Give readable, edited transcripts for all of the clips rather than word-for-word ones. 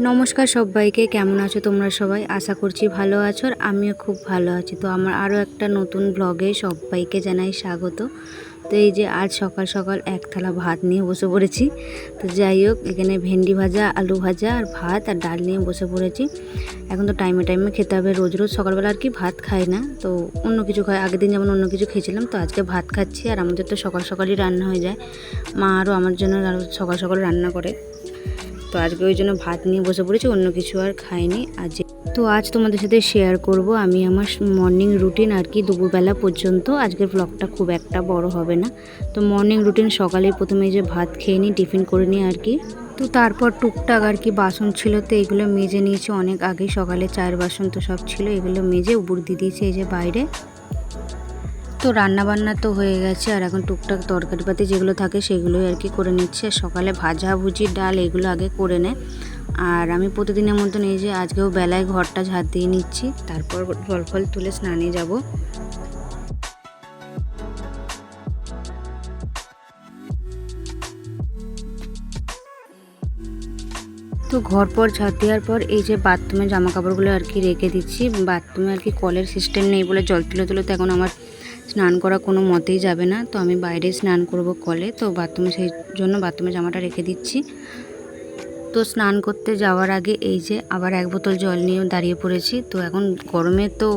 নমস্কার সবাইকে, কেমন আছো তোমরা সবাই? আশা করছি ভালো আছো আর আমিও খুব ভালো আছি। তো আমার আরও একটা নতুন ব্লগে সবাইকে জানাই স্বাগত। তো এই যে আজ সকাল সকাল এক থালা ভাত নিয়ে বসে পড়েছি। তো যাই হোক, এখানে ভেন্ডি ভাজা, আলু ভাজা আর ভাত আর ডাল নিয়ে বসে পড়েছি। এখন তো টাইমে টাইমে খেতে হবে, রোজ রোজ সকালবেলা আর কি ভাত খাই না, তো অন্য কিছু খাই। আগের দিন যেমন অন্য কিছু খেয়েছিলাম, তো আজকে ভাত খাচ্ছি। আর আমাদের তো সকাল সকালই রান্না হয়ে যায়, মা আরও আমার জন্য আরও সকাল সকাল রান্না করে। তো আজকে ওই জন্য ভাত নিয়ে বসে পড়েছি, অন্য কিছু আর খাইনি আজ। তো আজ তোমাদের সাথে শেয়ার করব আমি আমার মর্নিং রুটিন আর কি, দুপুরবেলা পর্যন্ত। আজকের ব্লগটা খুব একটা বড় হবে না। তো মর্নিং রুটিন, সকালে প্রথমে যে ভাত খেয়ে নিই, টিফিন করে নিই আর কি। তো তারপর টুকটাক আর কি বাসন ছিল, তো এগুলো মেজে নিয়েছি অনেক আগে। সকালে চায়ের বাসন তো সব ছিল, এগুলো মেজে উপর দিয়ে দিয়েছি এই যে বাইরে। তো রান্নাবান্না তো হয়ে গেছে, আর এখন টুকটাক তরকারিপাতি যেগুলো থাকে সেগুলোই আর কি করে নিচ্ছে। সকালে ভাজা ভুজি ডাল এগুলো আগে করে নেয়। আর আমি প্রতিদিনের মতন এই যে আজকেও বেলায় ঘরটা ঝাড় দিয়ে নিচ্ছি, তারপর জল ফল তুলে স্নানে যাব। তো ঘর পর ঝাড় দেওয়ার পর এই যে বাথরুমে জামা কাপড়গুলো আর কি রেখে দিচ্ছি। বাথরুমে আর কি কলের সিস্টেম নেই বলে জল তুলে তুলে তো এখন আমার স্নান করা কোনো মতেই যাবে না। তো আমি বাইরে স্নান করব কলে, তো বাথরুমে সেই জন্য বাথরুমে জামাটা রেখে দিচ্ছি। তো স্নান করতে যাওয়ার আগে এই যে আবার এক বোতল জল নিয়ে দাঁড়িয়ে পড়েছি। তো এখন গরমে তো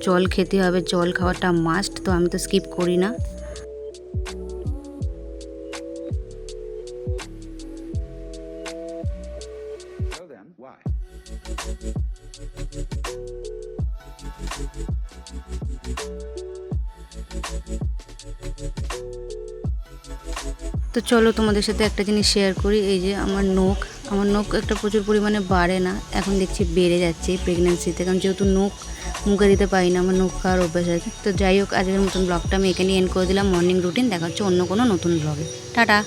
জল খেতে হবে, জল খাওয়াটা মাস্ট, তো আমি তো স্কিপ করি না। তো চলো তোমাদের সাথে একটা জিনিস শেয়ার করি। এই যে আমার নখ একটা প্রচুর পরিমাণে বাড়ে না, এখন দেখছি বেড়ে যাচ্ছে এই প্রেগনেন্সিতে। কারণ যেহেতু নখ মুখে দিতে পারি না, আমার নখ খাওয়ার অভ্যাস আছে। তো যাই হোক, আজকের মতন ব্লগটা আমি এখানে এন্ড করে দিলাম। মর্নিং রুটিন দেখা হচ্ছে অন্য কোনো নতুন ব্লগে। টাটা।